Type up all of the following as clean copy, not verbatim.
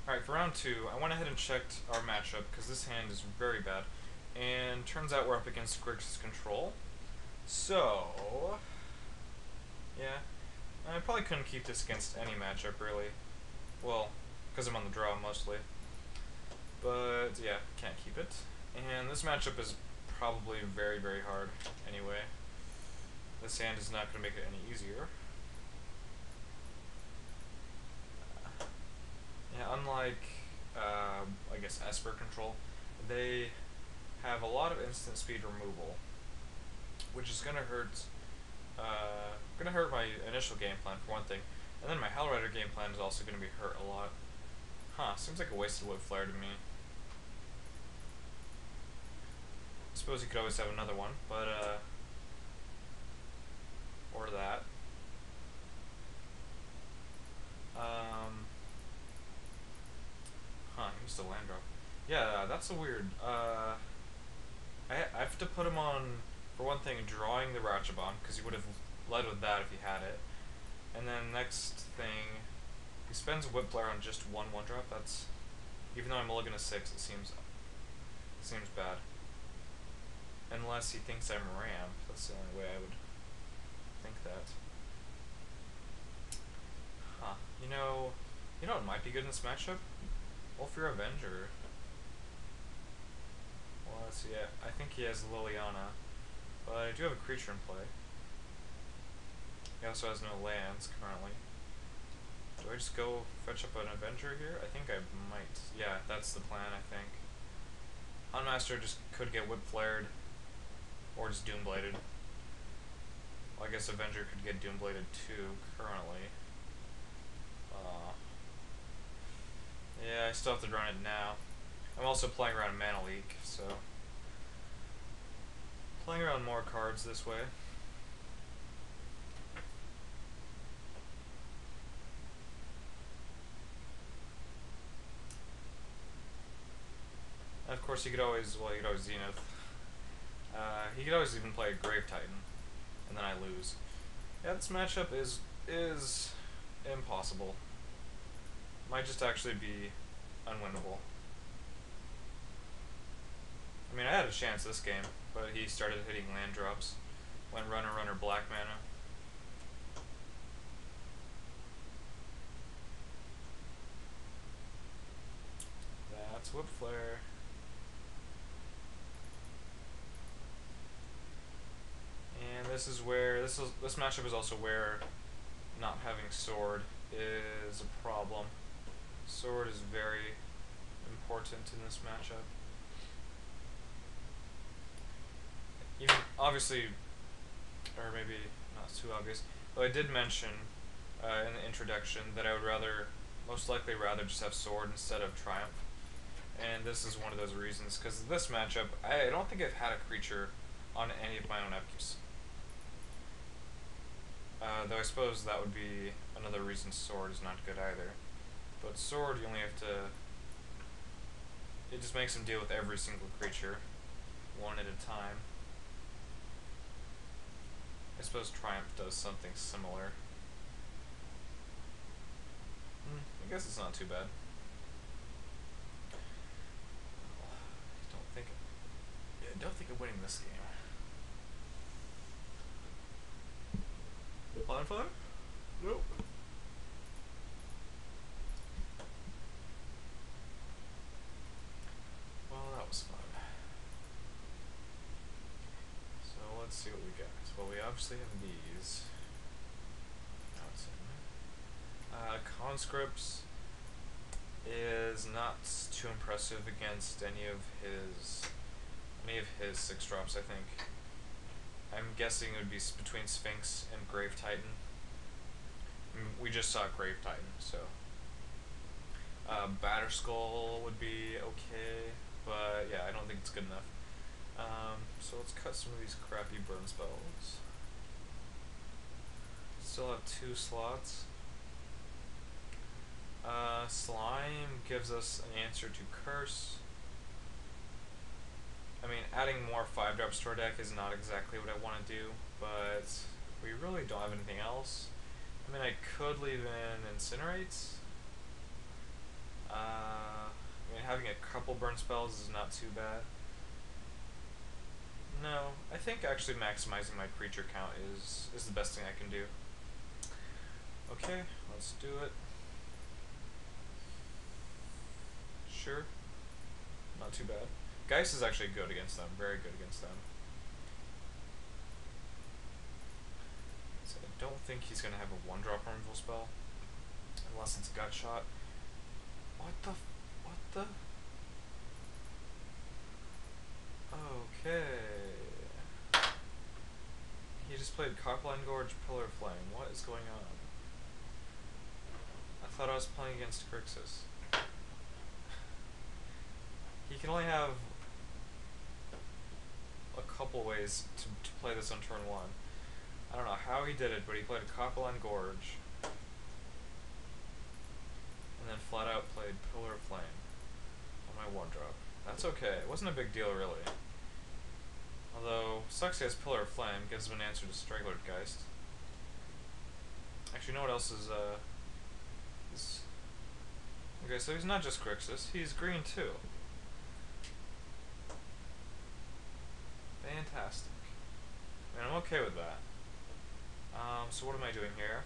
Alright, for round 2, I went ahead and checked our matchup because this hand is very bad. And turns out we're up against Grixis Control. So, yeah, I probably couldn't keep this against any matchup, really. Well, because I'm on the draw mostly. But, yeah, can't keep it. And this matchup is probably very, very hard anyway. This hand is not going to make it any easier. Yeah, unlike, I guess, Esper Control, they have a lot of instant speed removal, which is gonna hurt my initial game plan for one thing, and then my Hellrider game plan is also gonna be hurt a lot. Huh? Seems like a wasted Whip Flare to me. I suppose you could always have another one, but or that. Huh? He missed a land drop. Yeah, that's a weird. I have to put him on, for one thing, drawing the Ratchet Bomb, because he would have led with that if he had it. And then next thing, he spends a Whip Flare on just one drop. That's, even though I'm mulligan a 6, it seems bad. Unless he thinks I'm ramp. That's the only way I would think that. Huh. You know what might be good in this matchup? Ulfir Avenger. Well, let's see. I think he has Liliana, but I do have a creature in play. He also has no lands currently. Do I just go fetch up an Avenger here? I think I might. Yeah, that's the plan, I think. Unmaster just could get Whip Flared, or just Doombladed. Well, I guess Avenger could get Doombladed too, currently. Yeah, I still have to run it now. I'm also playing around Mana Leak, so playing around more cards this way. And of course, you could always Zenith. He could always even play a Grave Titan, and then I lose. Yeah, this matchup is impossible. Might just actually be unwinnable. I mean, I had a chance this game, but he started hitting land drops. Went runner black mana. That's Whip Flare. And this is where this matchup is also where not having sword is a problem. Sword is very important in this matchup. Even obviously, or maybe not too obvious, though I did mention in the introduction that I would most likely rather just have sword instead of triumph. And this is one of those reasons, because this matchup, I don't think I've had a creature on any of my own Epicus. Though I suppose that would be another reason sword is not good either. But sword, you only have to... It just makes him deal with every single creature, one at a time. I suppose Triumph does something similar. I guess it's not too bad. I don't think of winning this game. Plan 5? Nope. Well, that was fun. So let's see what we got. Well, we obviously have these. Conscripts is not too impressive against any of his 6-drops, I think. I'm guessing it would be between Sphinx and Grave Titan. We just saw Grave Titan, so Batterskull would be okay, but yeah, I don't think it's good enough. So let's cut some of these crappy burn spells. Still have 2 slots. Slime gives us an answer to Curse. I mean, adding more 5-drops to our deck is not exactly what I want to do, but we really don't have anything else. I mean, I could leave in Incinerate. a couple burn spells is not too bad. No, I think actually maximizing my creature count is the best thing I can do. Okay, let's do it. Sure. Not too bad. Geist is actually good against them, very good against them. So I don't think he's gonna have a 1-drop removal spell. Unless it's gut shot. What the? Okay. He just played Copline Gorge, Pillar of Flame. What is going on? I thought I was playing against Grixis. He can only have a couple ways to play this on turn 1. I don't know how he did it, but he played a Copline Gorge. And then flat out played Pillar of Flame on my 1-drop. That's okay. It wasn't a big deal, really. Although, sucks he has Pillar of Flame, gives him an answer to Strangler Geist. Actually, you know what else is, okay, so he's not just Grixis, he's green too. Fantastic. And I'm okay with that. So what am I doing here?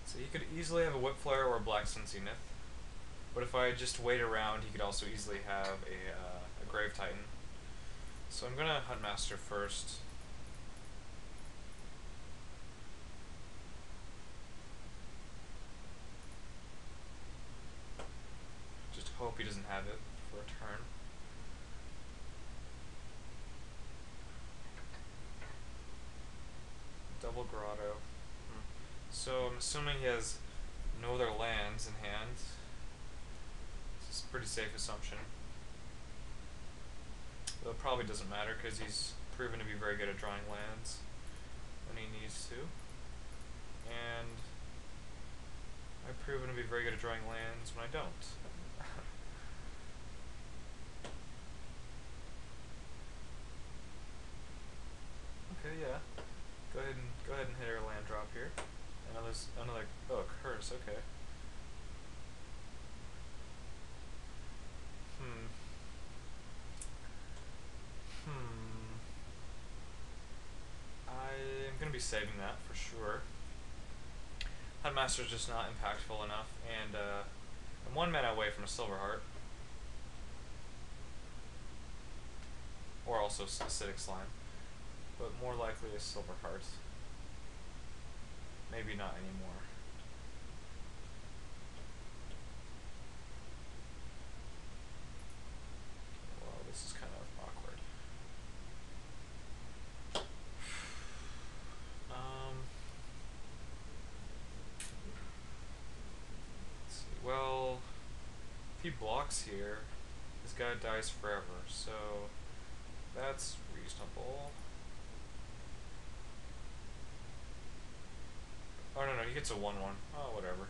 So he could easily have a Whip Flare or a Black Sun Zenith. But if I just wait around, he could also easily have a Grave Titan. So I'm gonna Huntmaster first. Just hope he doesn't have it for a turn. Double Grotto. So I'm assuming he has no other lands in hand. This is a pretty safe assumption. Though it probably doesn't matter because he's proven to be very good at drawing lands when he needs to. And I've proven to be very good at drawing lands when I don't. Okay, yeah. Go ahead and hit our land drop here. Another oh, curse, okay. I'm gonna be saving that for sure. Huntmaster's just not impactful enough, and I'm 1 mana away from a Silver Heart. Or also Acidic Slime. But more likely a Silver Heart. Maybe not anymore. Well, this is kind of awkward. Let's see. Well, if he blocks here, this guy dies forever, so that's reasonable. Oh no, he gets a 1/1. Oh, whatever.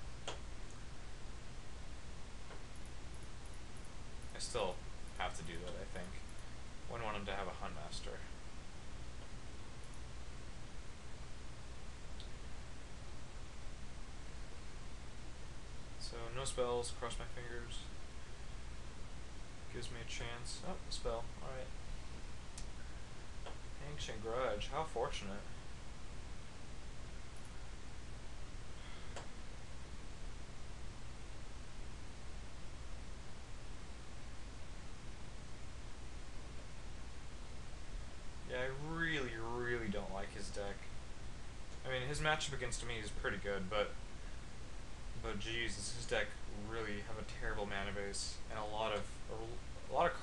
I still have to do that, I think. Wouldn't want him to have a Huntmaster. So, no spells, cross my fingers. Gives me a chance. Oh, spell, alright. Ancient Grudge, how fortunate. Yeah, I really don't like his deck. I mean, his matchup against me is pretty good, but Jesus, his deck really have a terrible mana base and a lot of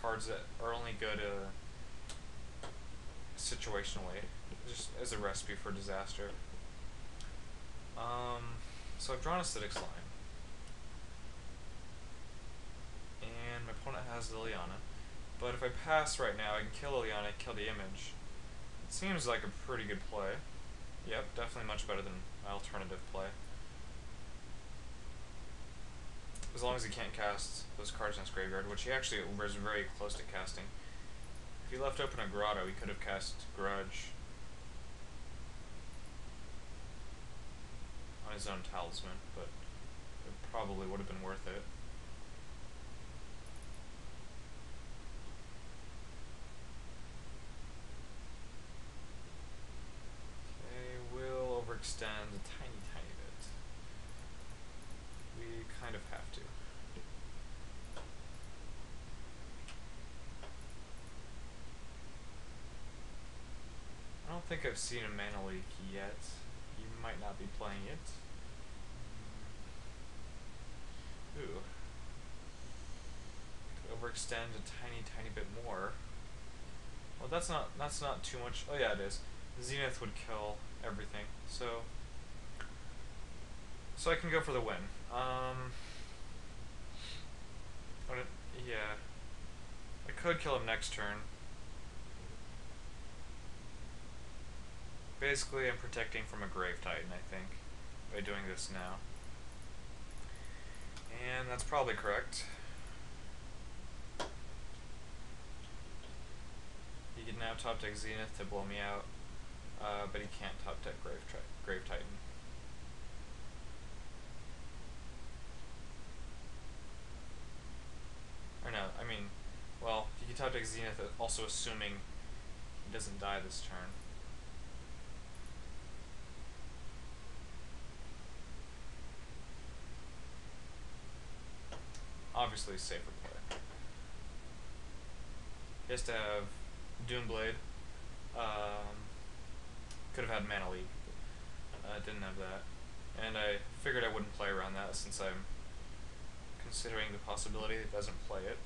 cards that are only good situationally, just as a recipe for disaster. So I've drawn Acidic Slime, and my opponent has Liliana. But if I pass right now, I can kill Liliana, kill the image. It seems like a pretty good play. Yep, definitely much better than my alternative play. As long as he can't cast those cards in his graveyard, which he actually was very close to casting. If he left open a Grotto, he could have cast Grudge on his own Talisman, but it probably would have been worth it. think I've seen a mana leak yet. You might not be playing it. Ooh. Could overextend a tiny bit more. Well, that's not too much. Oh yeah, it is. Zenith would kill everything. So I can go for the win. Yeah. I could kill him next turn. Basically, I'm protecting from a Grave Titan, I think, by doing this now. And that's probably correct. He can now top deck Zenith to blow me out, but he can't top deck Grave Titan. Or no, I mean, well, he can top deck Zenith, also assuming he doesn't die this turn. Obviously, safer play. He has to have Doomblade. Could have had Mana Leak. Didn't have that. And I figured I wouldn't play around that since I'm considering the possibility it doesn't play it.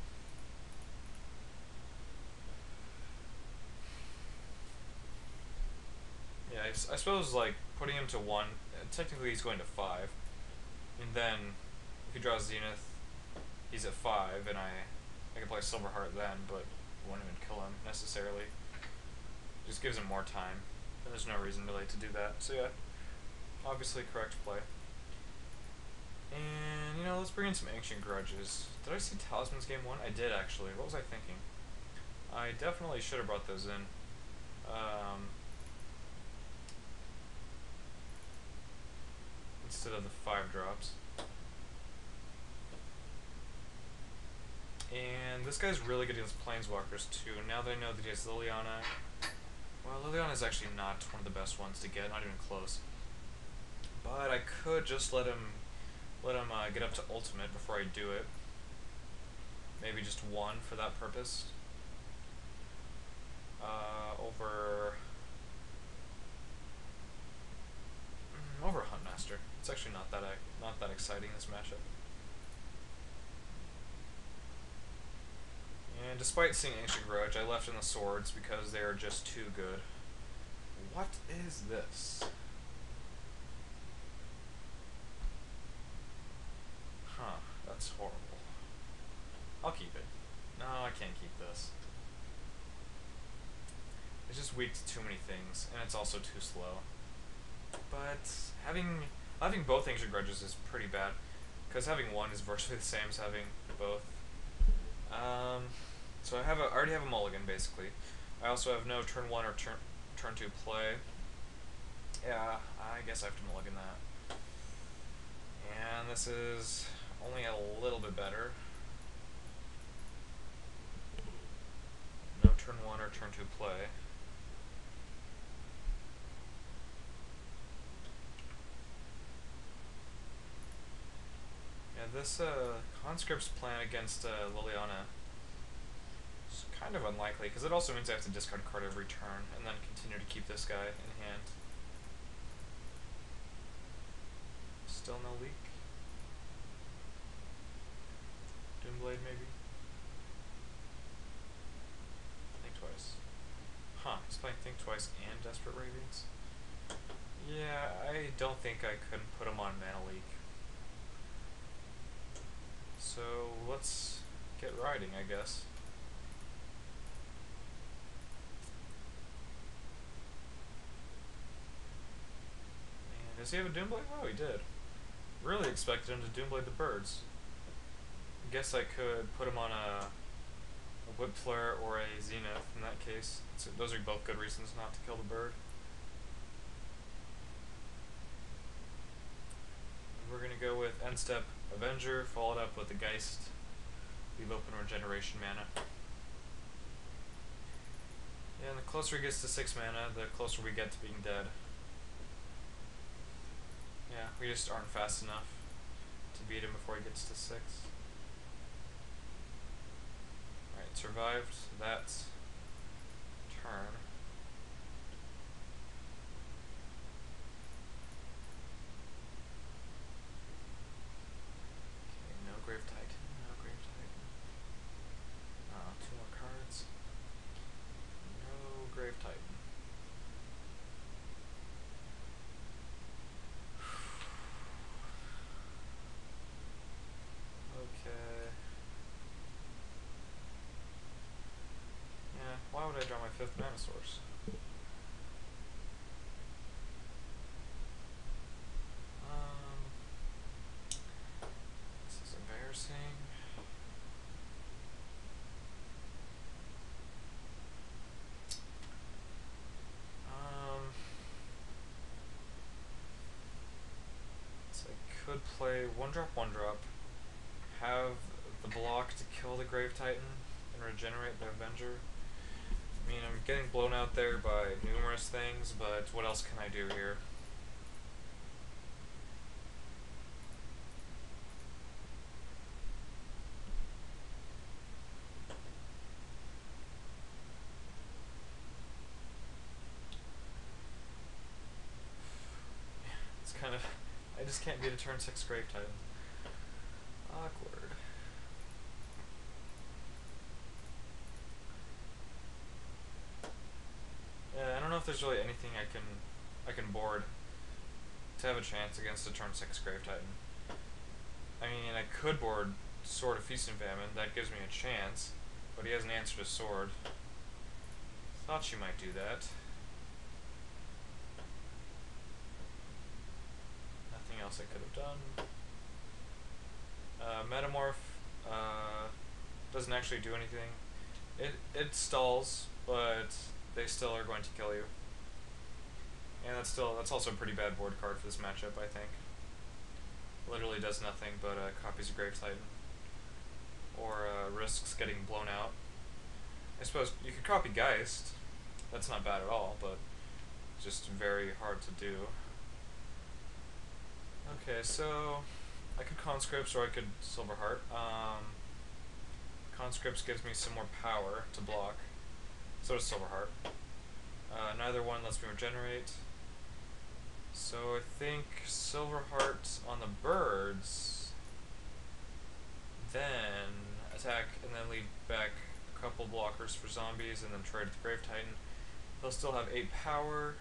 Yeah, I suppose, like, putting him to 1, technically he's going to 5. And then, if he draws Zenith, he's at 5, and I can play Silverheart then, but won't even kill him, necessarily. Just gives him more time. And there's no reason really to do that. So yeah, obviously correct play. And, you know, let's bring in some Ancient Grudges. Did I see Talisman's game 1? I did, actually. What was I thinking? I definitely should have brought those in. Instead of the 5 drops. And this guy's really good against Planeswalkers too. Now that I know that he has Liliana. Well, Liliana's actually not one of the best ones to get, not even close. But I could just let him get up to ultimate before I do it. Maybe just 1 for that purpose. Over Huntmaster. It's actually not that exciting, this matchup. And despite seeing Ancient Grudge, I left in the swords because they are just too good. What is this? Huh, that's horrible. I'll keep it. No, I can't keep this. It's just weak to too many things, and it's also too slow. But having both Ancient Grudges is pretty bad, because having 1 is virtually the same as having both. So I already have a mulligan, basically. I also have no turn 1 or turn 2 play. Yeah, I guess I have to mulligan that. And this is only a little bit better. No turn 1 or turn 2 play. Yeah, this Conscript's plan against Liliana is kind of unlikely, because it also means I have to discard a card every turn, and then continue to keep this guy in hand. Still no leak. Doomblade, maybe? Think Twice. Huh, he's playing Think Twice and Desperate Ravings? Yeah, I don't think I couldn't put him on Mana Leak. So, let's get riding, I guess. And does he have a Doomblade? Oh, he did. Really expected him to Doomblade the birds. I guess I could put him on a Whip Flare or a Zenith in that case. So those are both good reasons not to kill the bird. And we're going to go with End Step Avenger, followed up with the Geist. Leave open Regeneration mana. Yeah, and the closer he gets to 6 mana, the closer we get to being dead. Yeah, we just aren't fast enough to beat him before he gets to 6. Alright, survived that turn. 5th mana source. This is embarrassing. So I could play 1-drop, 1-drop, have the block to kill the Grave Titan and regenerate the Avenger. I mean, I'm getting blown out there by numerous things, but what else can I do here? It's kind of... I just can't beat a turn 6 Grave Titan. Awkward. Yeah, I don't know if there's really anything I can board to have a chance against a turn 6 Grave Titan. I mean, I could board Sword of Feast and Famine. That gives me a chance, but he has an answer to Sword. Thought she might do that. Nothing else I could have done. Metamorph doesn't actually do anything. It stalls, but they still are going to kill you. And that's also a pretty bad board card for this matchup, I think. Literally does nothing but copies a Grave Titan. Or risks getting blown out. I suppose you could copy Geist. That's not bad at all, but just very hard to do. Okay, so I could Conscripts or I could Silverheart. Conscripts gives me some more power to block. So does Silverheart. Neither one lets me regenerate. So I think Silverheart on the birds, then attack and then leave back a couple blockers for zombies and then trade with Grave Titan. He'll still have 8 power.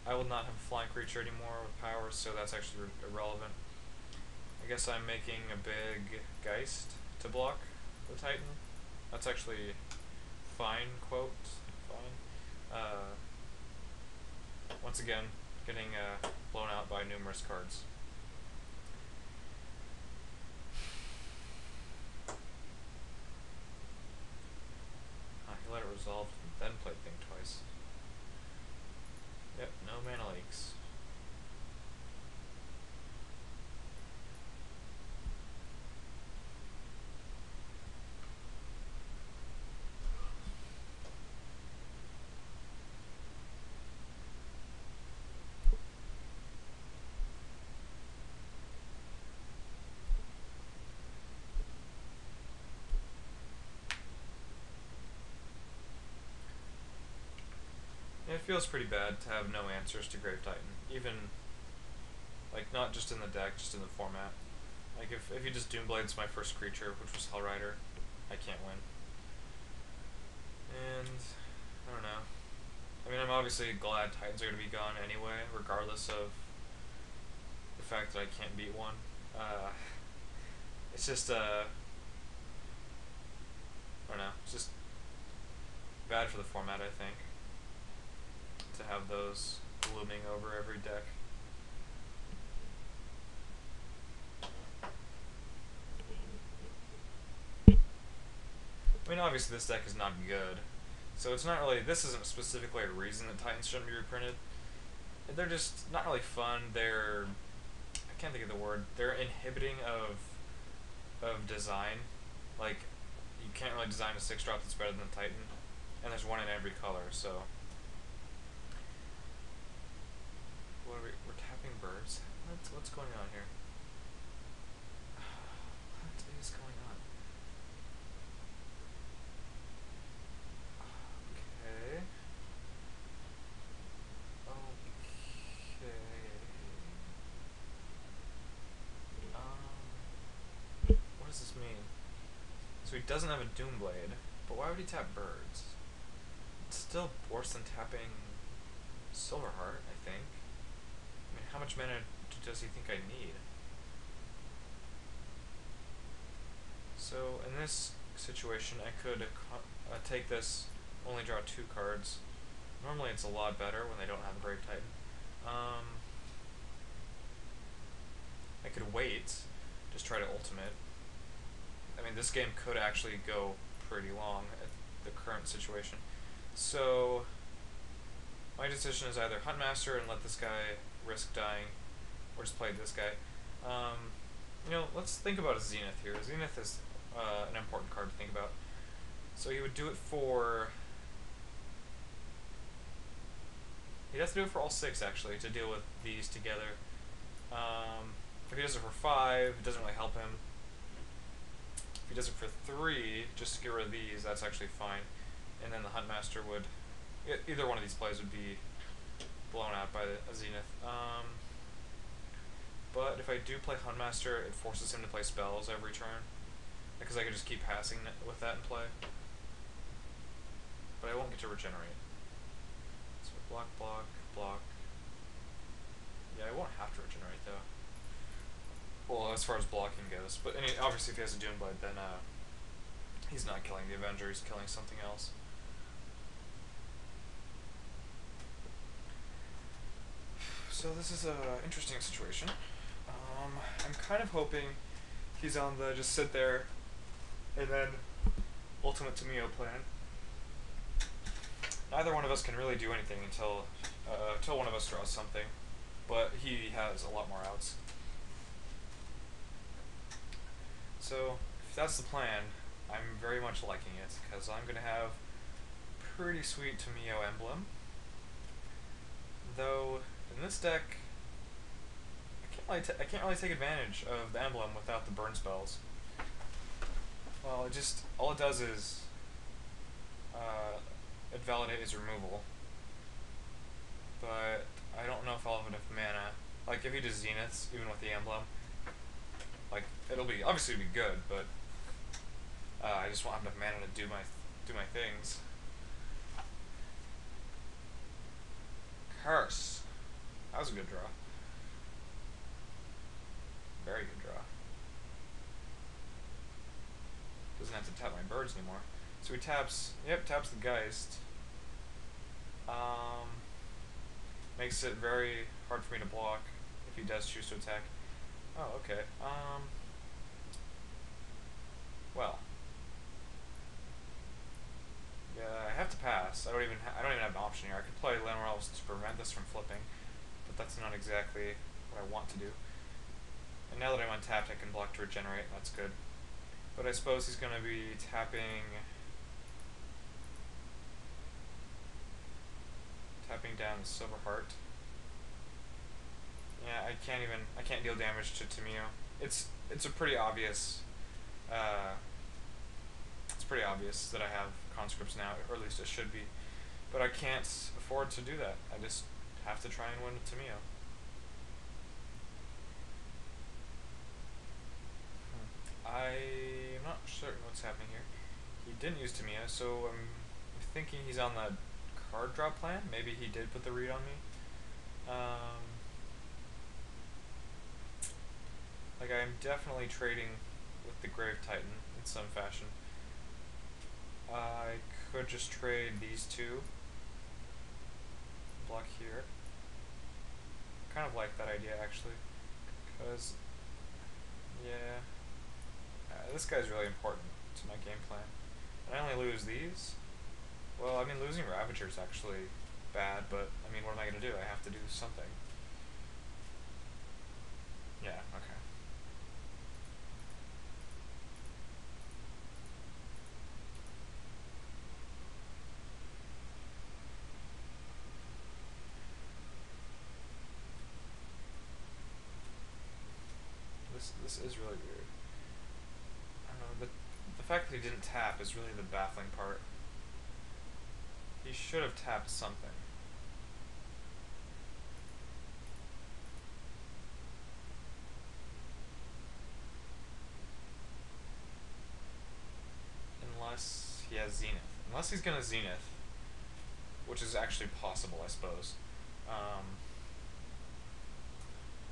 I will not have a flying creature anymore with power, so that's actually irrelevant. I guess I'm making a big Geist to block the Titan. That's actually fine, quote, fine. Once again, getting blown out by numerous cards. He let it resolve, then played Thing twice. Yep, no mana leaks. It feels pretty bad to have no answers to Grave Titan. Even, like, not just in the deck, just in the format. Like, if he just Doomblades my first creature, which was Hellrider, I can't win. And, I don't know. I mean, I'm obviously glad Titans are going to be gone anyway, regardless of the fact that I can't beat one. It's just, I don't know, it's just bad for the format, I think, to have those looming over every deck. I mean, obviously this deck is not good, so it's not really, this isn't specifically a reason that Titans shouldn't be reprinted. They're just not really fun. They're, I can't think of the word, they're inhibiting of design. Like, you can't really design a 6-drop that's better than the Titan, and there's one in every color, so. What are we're tapping birds? What's going on here? What is going on? Okay. Okay. What does this mean? So he doesn't have a Doomblade, but why would he tap birds? It's still worse than tapping Silverheart, I think. I mean, how much mana does he think I need? So in this situation, I could take this only draw 2 cards. Normally it's a lot better when they don't have Grave Titan. I could wait, just try to ultimate. I mean, this game could actually go pretty long at the current situation. So, my decision is either Huntmaster and let this guy risk dying, or just play this guy. Let's think about a Zenith here. Zenith is an important card to think about. So he would do it for... He'd have to do it for all 6, actually, to deal with these together. If he does it for 5, it doesn't really help him. If he does it for 3, just to get rid of these, that's actually fine. And then the Huntmaster would... Either one of these plays would be blown out by a Zenith. But if I do play Huntmaster, it forces him to play spells every turn. Because I could just keep passing with that in play. But I won't get to regenerate. So block, block, block. Yeah, I won't have to regenerate though. Well, as far as blocking goes. But obviously if he has a Doomblade, then he's not killing the Avenger, he's killing something else. So this is an interesting situation. I'm kind of hoping he's on the just sit there and then ultimate Tamio plan. Neither one of us can really do anything until one of us draws something, but he has a lot more outs. So if that's the plan, I'm very much liking it, because I'm going to have pretty sweet Tamio emblem. Though in this deck, I can't really take advantage of the emblem without the burn spells. Well, all it does is invalidate his removal. But I don't know if I'll have enough mana. Like if he does Zeniths, even with the emblem, like obviously it'll be good, but I just won't have enough mana to do my things. Curse. That was a good draw. Very good draw. Doesn't have to tap my birds anymore. So he taps the Geist. Makes it very hard for me to block if he does choose to attack. Oh, okay. Well. Yeah, I have to pass. I don't even have an option here. I could play Lanorelves to prevent this from flipping, but that's not exactly what I want to do. And now that I'm untapped, I can block to regenerate, and that's good. But I suppose he's going to be tapping down the Silver Heart. Yeah, I can't deal damage to Tamio. It's pretty obvious. It's pretty obvious that I have conscripts now, or at least it should be. But I can't afford to do that. I just have to try and win with Tamio. I'm not certain what's happening here. He didn't use Tamio, so I'm thinking he's on the card draw plan. Maybe he did put the read on me. Like I'm definitely trading with the Grave Titan in some fashion. I could just trade these two. Block here. Kind of like that idea actually, because yeah, this guy's really important to my game plan. And I only lose these. Well, I mean losing Ravager's actually bad, but I mean what am I gonna do? I have to do something. Yeah, okay. This is really weird. I don't know, the fact that he didn't tap is really the baffling part. He should have tapped something. Unless he has Zenith. Unless he's gonna Zenith. Which is actually possible, I suppose.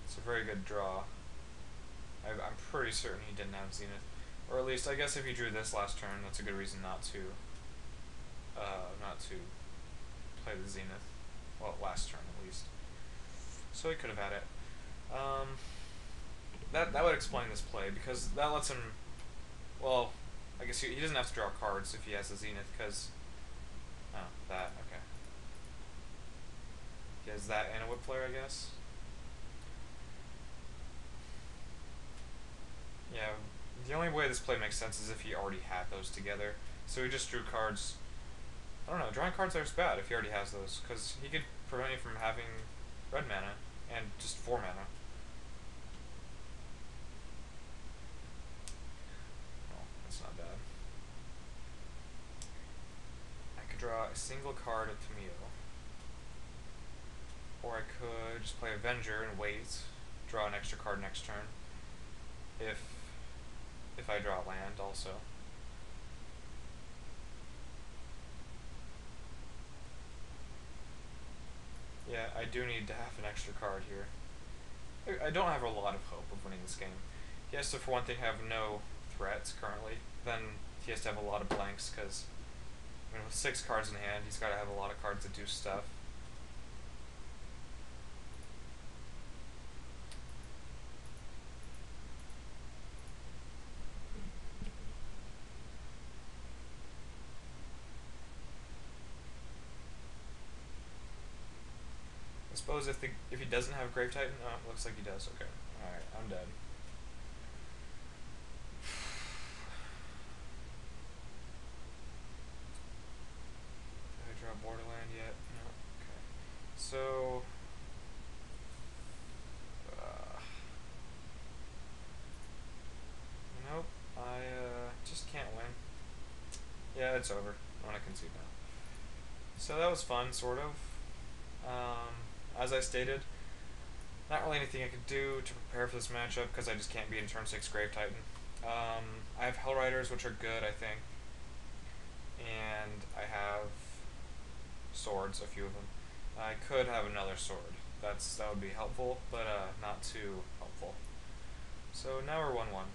It's a very good draw. I'm pretty certain he didn't have Zenith. Or at least, I guess if he drew this last turn, that's a good reason not to. not to play the Zenith. Well, last turn at least. So he could have had it. That would explain this play, because that lets him. Well, I guess he doesn't have to draw cards if he has the Zenith, because. Oh, that, okay. He has that and a Whip Flare, I guess. Yeah, the only way this play makes sense is if he already had those together. So he just drew cards. I don't know, drawing cards there is bad if he already has those, because he could prevent you from having red mana and just 4 mana. Well, that's not bad. I could draw a single card at Tamio. Or I could just play Avenger and wait, draw an extra card next turn. If I draw land also. Yeah, I do need to have an extra card here. I don't have a lot of hope of winning this game. He has to, for one thing, have no threats currently. Then he has to have a lot of blanks, because with 6 cards in hand, he's got to have a lot of cards that do stuff. I suppose if he doesn't have Grave Titan, oh, looks like he does. Okay, all right, I'm dead. Did I draw Borderland yet? No. Okay. So. Nope. I just can't win. Yeah, it's over. I'm gonna concede now. So that was fun, sort of. As I stated, not really anything I could do to prepare for this matchup because I just can't beat a turn 6 Grave Titan. I have Hell Riders, which are good, I think. And I have swords, a few of them. I could have another sword. That would be helpful, but not too helpful. So now we're 1-1.